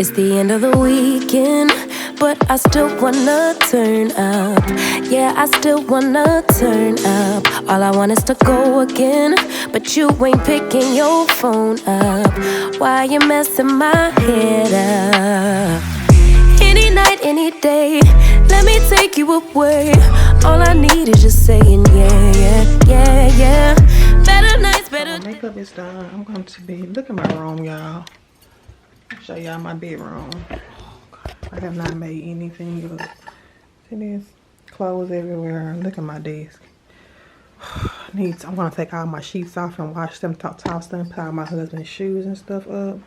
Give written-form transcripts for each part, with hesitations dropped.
It's the end of the weekend, but I still wanna turn up. Yeah, I still wanna turn up. All I want is to go again, but you ain't picking your phone up. Why you messing my head up? Any night, any day, let me take you away. All I need is just saying yeah, yeah, yeah, yeah. Better nights, better. Makeup is done. I'm going to be, look at my room, y'all. I'll show y'all my bedroom. I have not made anything up. See this? Clothes everywhere. Look at my desk. I'm gonna take all my sheets off and wash them, toss them, put all my husband's shoes and stuff up.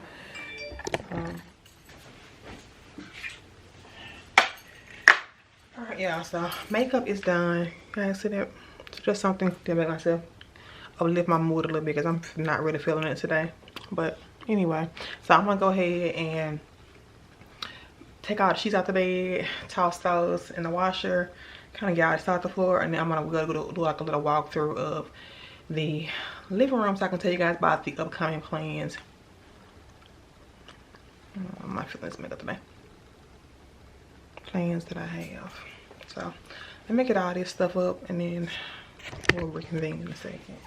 Alright, y'all, so makeup is done. Guys, see that? It's just something to make myself uplift my mood a little bit because I'm not really feeling it today. But anyway, so I'm gonna go ahead and take all the sheets out the bed, toss those in the washer, kind of get out the floor, and then I'm gonna go do like a little walkthrough of the living room so I can tell you guys about the upcoming plans. I'm not feeling this makeup today. Plans that I have. So let me get all this stuff up and then we'll reconvene in a second.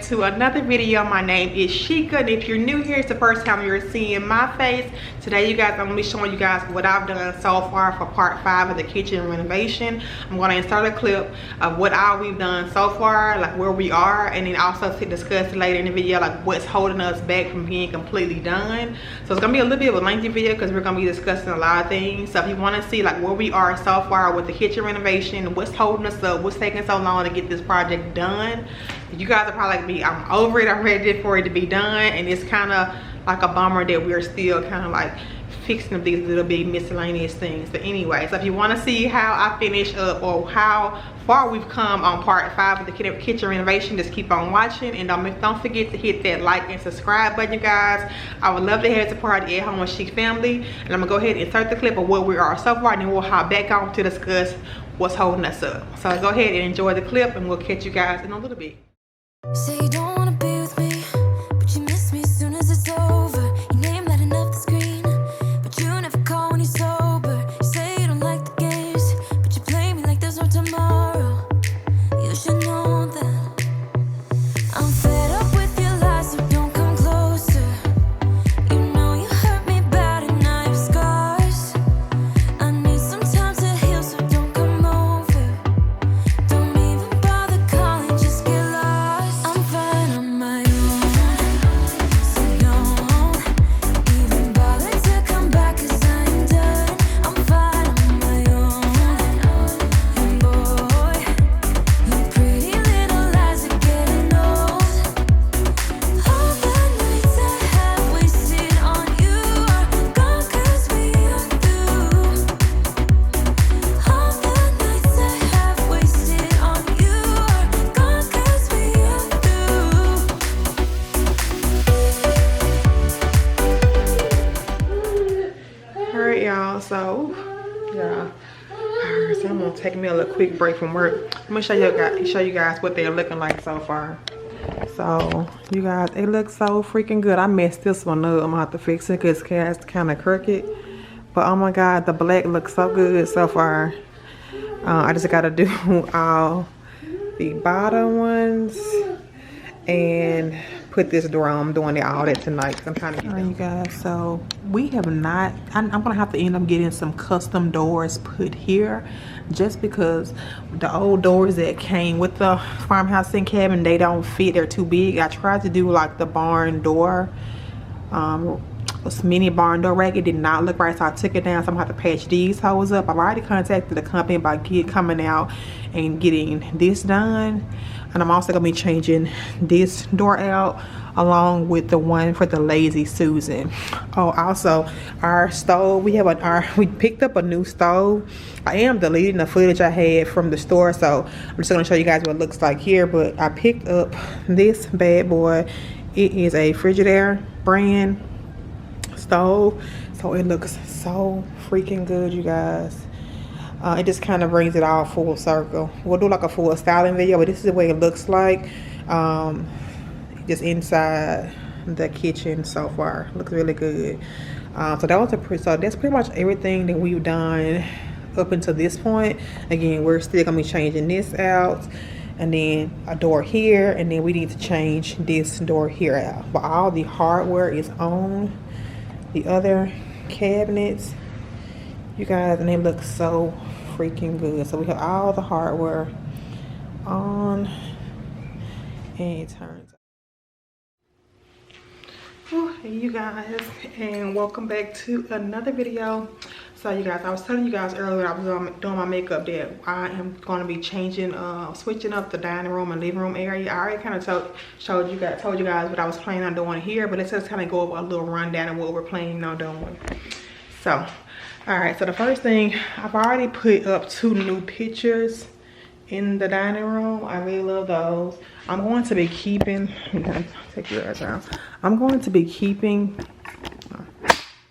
To another video. My name is Sheikah, and if you're new here, it's the first time you're seeing my face. Today, you guys, I'm gonna be showing you guys what I've done so far for part 5 of the kitchen renovation. I'm gonna insert a clip of what all we've done so far, like where we are, and then also to discuss later in the video like what's holding us back from being completely done. So it's gonna be a little bit of a lengthy video because we're gonna be discussing a lot of things. So if you want to see like where we are so far with the kitchen renovation, what's holding us up, what's taking so long to get this project done, you guys are probably like me. I'm over it. I'm ready for it to be done, and it's kind of like a bummer that we're still kind of like fixing these little big miscellaneous things. But anyway, so if you want to see how I finish up or how far we've come on part 5 of the kitchen renovation, just keep on watching, and don't forget to hit that like and subscribe button, you guys. I would love to have the party at home with Chic family, and I'm gonna go ahead and insert the clip of where we are so far, and then we'll hop back on to discuss what's holding us up. So go ahead and enjoy the clip, and we'll catch you guys in a little bit. Say you don't wanna be with me, but you miss me as soon as it's over. Your name lighting up the screen, but you never call when you're sober. You say you don't like the games, but you play me like there's no tomorrow. You should know that I'm fed up with your lies, so don't come closer. You know you hurt me bad and I have scars. I need some time to heal, so don't come over. Don't even bother calling, just get lost. I'm fine on my own, so don't even bother to come back, 'cause I am done. I'm fine on my own, and boy, your pretty little lies are getting old. All the nights I have wasted on you are gone, 'cause we are through. All the nights I have wasted on you are gone, 'cause we are through. Alright, y'all, so yeah, so I'm gonna take me a little quick break from work. I'm gonna show you guys what they're looking like so far. So you guys, it looks so freaking good. I messed this one up. I'm gonna have to fix it because it's kind of crooked, but oh my god, the black looks so good so far. I just gotta do all the bottom ones and put this door on. I'm doing all that tonight. I'm trying to get you guys, so we have not, I'm gonna have to end up getting some custom doors put here, just because the old doors that came with the farmhouse and cabin, they don't fit, they're too big. I tried to do like the barn door this mini barn door rack. It did not look right, so I took it down. So I'm gonna have to patch these holes up. I've already contacted the company about coming out and getting this done. And I'm also gonna be changing this door out along with the one for the Lazy Susan. Oh, also our stove, we picked up a new stove. I am deleting the footage I had from the store, so I'm just gonna show you guys what it looks like here. But I picked up this bad boy. It is a Frigidaire brand stove, so it looks so freaking good, you guys. It just kind of brings it all full circle. We'll do like a full styling video, but this is the way it looks like just inside the kitchen so far. Looks really good. So that's pretty much everything that we've done up until this point. Again, we're still gonna be changing this out, and then a door here, and then we need to change this door here out. But all the hardware is on the other cabinets, you guys, and they look so freaking good. So we have all the hardware on, and it turns out. Hey you guys, and welcome back to another video. So you guys, I was telling you guys earlier, I was doing my makeup, that I am going to be changing, switching up the dining room and living room area. I already kind of told you guys what I was planning on doing here, but let's just kind of go over a little rundown of what we're planning on doing. So, all right, so the first thing, I've already put up 2 new pictures in the dining room. I really love those. I'm going to be keeping, take your guys out. I'm going to be keeping,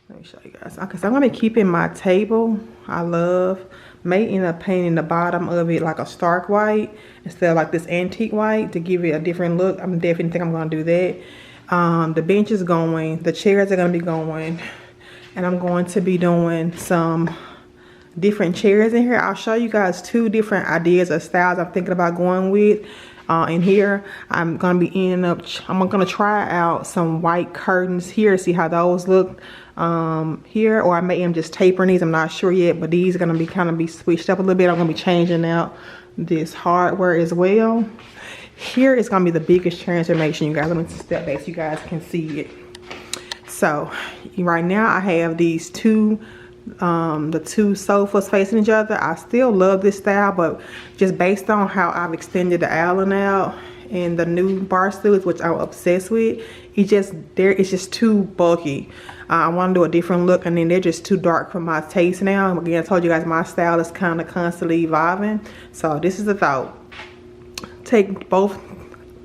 let me show you guys. Okay, so I'm gonna be keeping my table. I may end up painting the bottom of it like a stark white instead of like this antique white to give it a different look. I'm definitely think I'm gonna do that. The bench is going, the chairs are gonna be going, and I'm going to be doing some different chairs in here. I'll show you guys 2 different ideas of styles I'm thinking about going with. In here, I'm gonna try out some white curtains here, see how those look here, or I may am just tapering these. I'm not sure yet, but these are gonna be kind of be switched up a little bit. I'm gonna be changing out this hardware as well. Here is gonna be the biggest transformation, you guys. Let me step back so you guys can see it. So right now I have these the 2 sofas facing each other. I still love this style, but just based on how I've extended the Allen out and the new bar stools, which I'm obsessed with, it's just too bulky. I want to do a different look, and then they're just too dark for my taste now. Again, I told you guys my style is kind of constantly evolving. So this is the thought: take both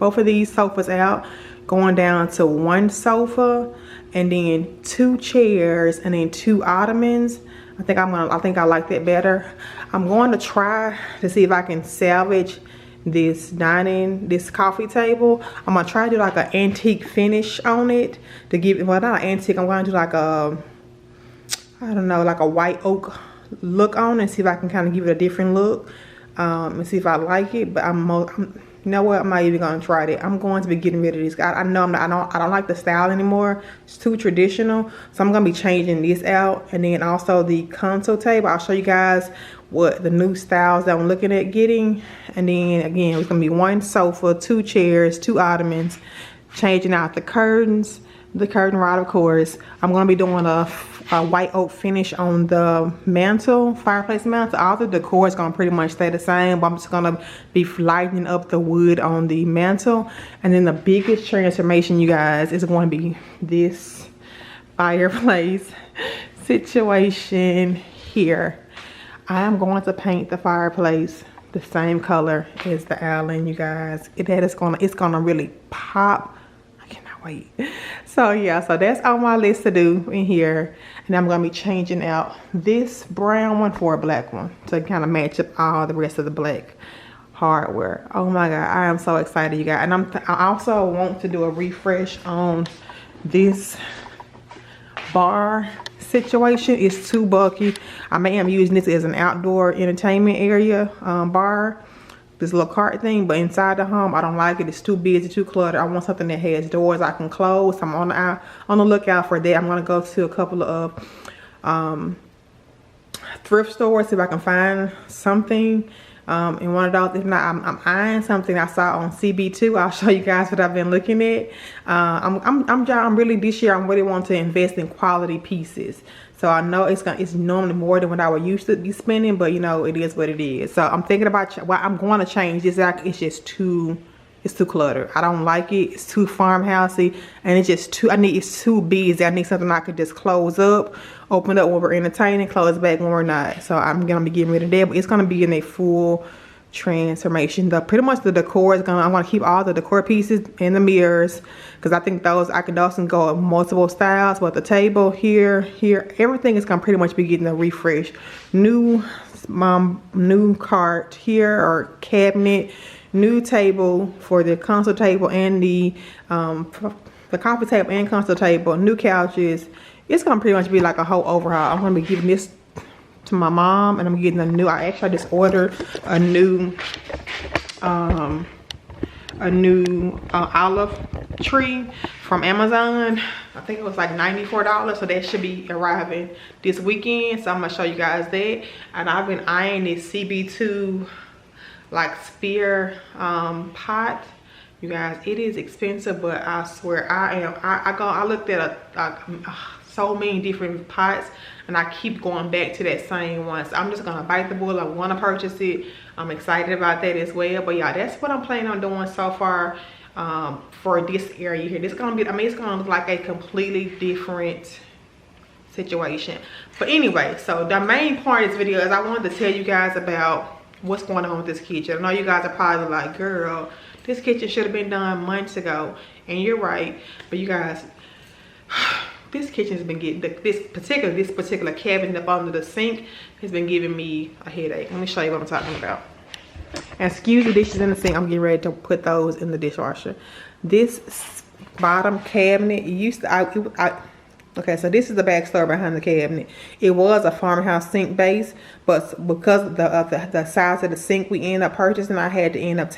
of these sofas out, going down to 1 sofa, and then 2 chairs, and then 2 ottomans. I think I like that better. I'm going to try to see if I can salvage this coffee table. I'm gonna try to do like an antique finish on it to give it, well, not an antique, I'm going to do like I don't know, like a white oak look on, and see if I can kind of give it a different look, and see if I like it. But you know what, I'm not even gonna try that. I'm going to be getting rid of this. I don't like the style anymore. It's too traditional. So I'm gonna be changing this out, and then also the console table. I'll show you guys what the new styles that I'm looking at getting. And then again, it's gonna be 1 sofa, 2 chairs, 2 ottomans, changing out the curtains, the curtain rod, of course. I'm gonna be doing a white oak finish on the mantle, fireplace mantle. All the decor is gonna pretty much stay the same, but I'm just gonna be lightening up the wood on the mantle. And then the biggest transformation, you guys, is going to be this fireplace situation here. I am going to paint the fireplace the same color as the Allen, you guys. It's gonna really pop. Wait. So yeah, so that's on my list to do in here. And I'm gonna be changing out this brown one for a black one to kind of match up all the rest of the black hardware. Oh my god, I am so excited, you guys. And I also want to do a refresh on this bar situation. It's too bulky. I am using this as an outdoor entertainment area bar, this little cart thing, but inside the home I don't like it. It's too busy, too cluttered. I want something that has doors I can close. I'm on the lookout for that. I'm gonna go to a couple of thrift stores, see if I can find something And one of those, if not, I'm eyeing something I saw on CB2. I'll show you guys what I've been looking at. I'm really, this year I'm really wanting to invest in quality pieces. So I know it's normally more than what I would used to be spending, but you know, it is what it is. So I'm thinking about I'm going to change this out. It's just too cluttered. I don't like it. It's too farmhousey, and it's just too, it's too busy. I need something I could just close up, open up when we're entertaining, close back when we're not. So I'm gonna be getting rid of that, but it's gonna be in a full transformation. Pretty much the decor is I'm gonna keep all the decor pieces and the mirrors, because I think those can go in multiple styles. But the table here, everything is gonna pretty much be getting a refresh. New cart here, or cabinet. New table for the console table and the coffee table and console table. New couches. It's gonna pretty much be like a whole overhaul. I'm gonna be giving this to my mom, and I'm getting a new. I just ordered a new olive tree from Amazon. I think it was like $94, so that should be arriving this weekend. So I'm gonna show you guys that. And I've been eyeing this CB2 like sphere pot. You guys, it is expensive, but I swear I looked at so many different pots, and I keep going back to that same one. So I'm just gonna bite the bullet. I want to purchase it. I'm excited about that as well. But yeah, that's what I'm planning on doing so far for this area here. This gonna be, it's gonna look like a completely different situation. But anyway, so the main part of this video is I wanted to tell you guys about what's going on with this kitchen. I know you guys are probably like, girl, this kitchen should have been done months ago. And you're right, but you guys, this kitchen has been getting, this particular cabinet up under the sink has been giving me a headache. Let me show you what I'm talking about. And excuse the dishes in the sink, I'm getting ready to put those in the dishwasher. This bottom cabinet, it used to, okay, so this is the backstory behind the cabinet. It was a farmhouse sink base, but because of the size of the sink we ended up purchasing, I had to end up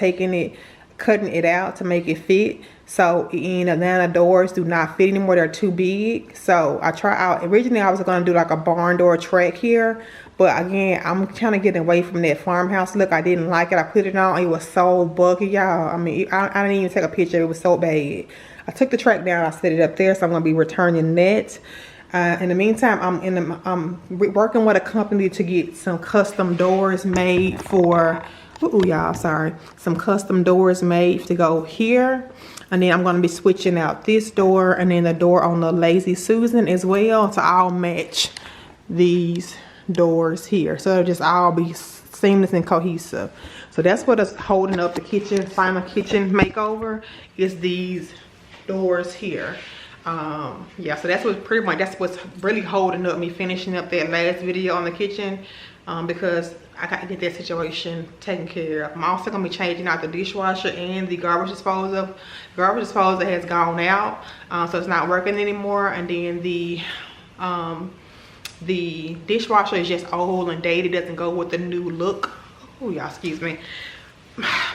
cutting it out to make it fit. So it ended up now the doors do not fit anymore. They're too big. So originally I was going to do like a barn door track here, but again, I'm kind of getting away from that farmhouse look. I didn't like it. I put it on. It was so buggy, y'all. I mean, I didn't even take a picture. It was so bad. I took the track down. I set it up there, so I'm going to be returning that. In the meantime, I'm working with a company to get some custom doors made for, y'all, sorry. Some custom doors made to go here. And then I'm going to be switching out this door and then the door on the Lazy Susan as well to all match these doors here. So it'll just all be seamless and cohesive. So that's what is holding up the kitchen, final kitchen makeover, is these doors here. Yeah, so that's what's really holding up me finishing up that last video on the kitchen, because I got to get that situation taken care of. I'm also going to be changing out the dishwasher and the garbage disposal. Garbage disposal has gone out, so it's not working anymore. And then the dishwasher is just old and dated, doesn't go with the new look. Oh, y'all, excuse me.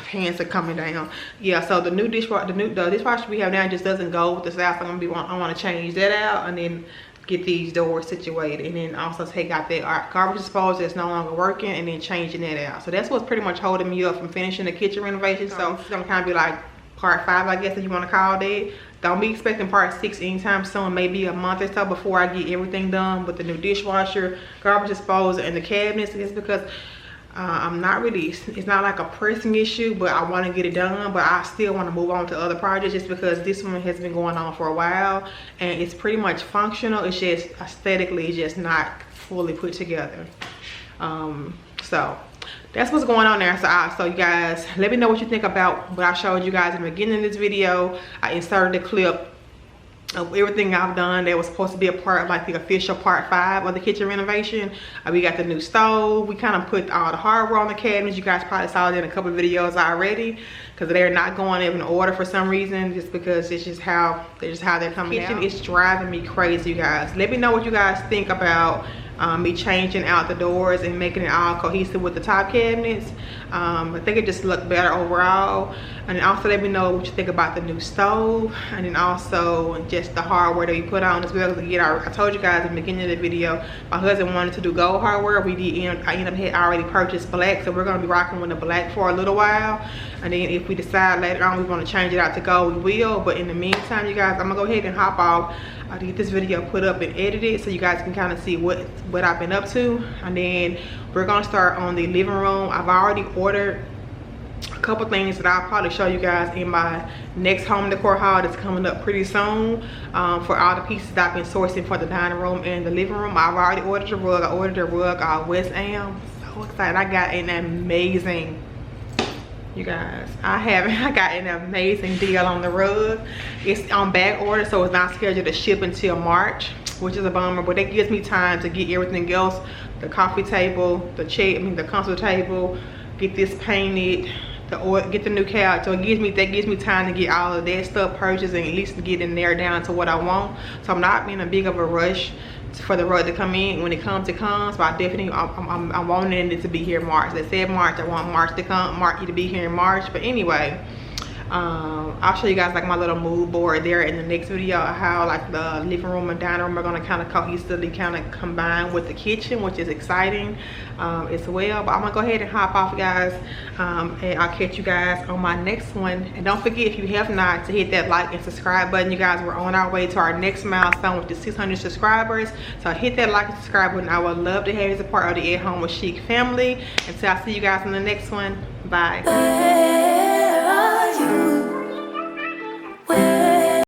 Pants are coming down. Yeah, so the dishwasher we have now just doesn't go with the style. So I want to change that out and then get these doors situated, and then also take out that garbage disposal that's no longer working and then changing that out. So that's what's pretty much holding me up from finishing the kitchen renovation. So it's gonna kind of be like part 5, I guess, if you want to call that. Don't be expecting part 6 anytime soon, maybe a month or so before I get everything done with the new dishwasher, garbage disposal, and the cabinets. It's because I'm not really, it's not like a pressing issue, but I want to get it done. But I still want to move on to other projects just because this one has been going on for a while and it's pretty much functional. It's just aesthetically, it's just not fully put together. So that's what's going on there. So you guys, let me know what you think about what I showed you guys in the beginning of this video. I inserted a clip of everything I've done that was supposed to be a part of like the official part 5 of the kitchen renovation. We got the new stove. We kind of put all the hardware on the cabinets. You guys probably saw it in a couple of videos already. because they're not going in order for some reason, just because it's just how they're coming out. It's driving me crazy, you guys. Let me know what you guys think about me changing out the doors and making it all cohesive with the top cabinets. I think it just looked better overall. And also let me know what you think about the new stove, and then also just the hardware that you put on as well. I told you guys in the beginning of the video, my husband wanted to do gold hardware. I ended up had already purchased black, so we're going to be rocking with the black for a little while. And then if we decide later on we want to change it out to gold, we will. But in the meantime, you guys, I'm gonna go ahead and hop off to get this video put up and edited, so you guys can kind of see what I've been up to. And then we're gonna start on the living room. I've already ordered a couple things that I'll probably show you guys in my next home decor haul that's coming up pretty soon, for all the pieces that I've been sourcing for the dining room and the living room. I've already ordered a rug. I ordered a rug out West Am. So excited. I got an amazing, you guys, I got an amazing deal on the rug. It's on back order, so it's not scheduled to ship until March, which is a bummer, but that gives me time to get everything else, the coffee table, the chair, the console table, get this painted, get the new couch. So that gives me time to get all of that stuff purchased and at least get it narrowed down to what I want. So I'm not in a big of a rush for the rug to come in. When it comes, it comes. But I definitely, I'm wanting it to be here in March. They said March. I want March to come, to be here in March. But anyway, I'll show you guys like my little mood board there in the next video, how like the living room and dining room are going to kind of cohesively kind of combine with the kitchen, which is exciting as well. But I'm gonna go ahead and hop off, guys, and I'll catch you guys on my next one. And don't forget, if you have not, to hit that like and subscribe button. You guys, we're on our way to our next milestone with the 600 subscribers, so hit that like and subscribe button. I would love to have you as a part of the At Home with Chic family. Until I see you guys in the next one, bye.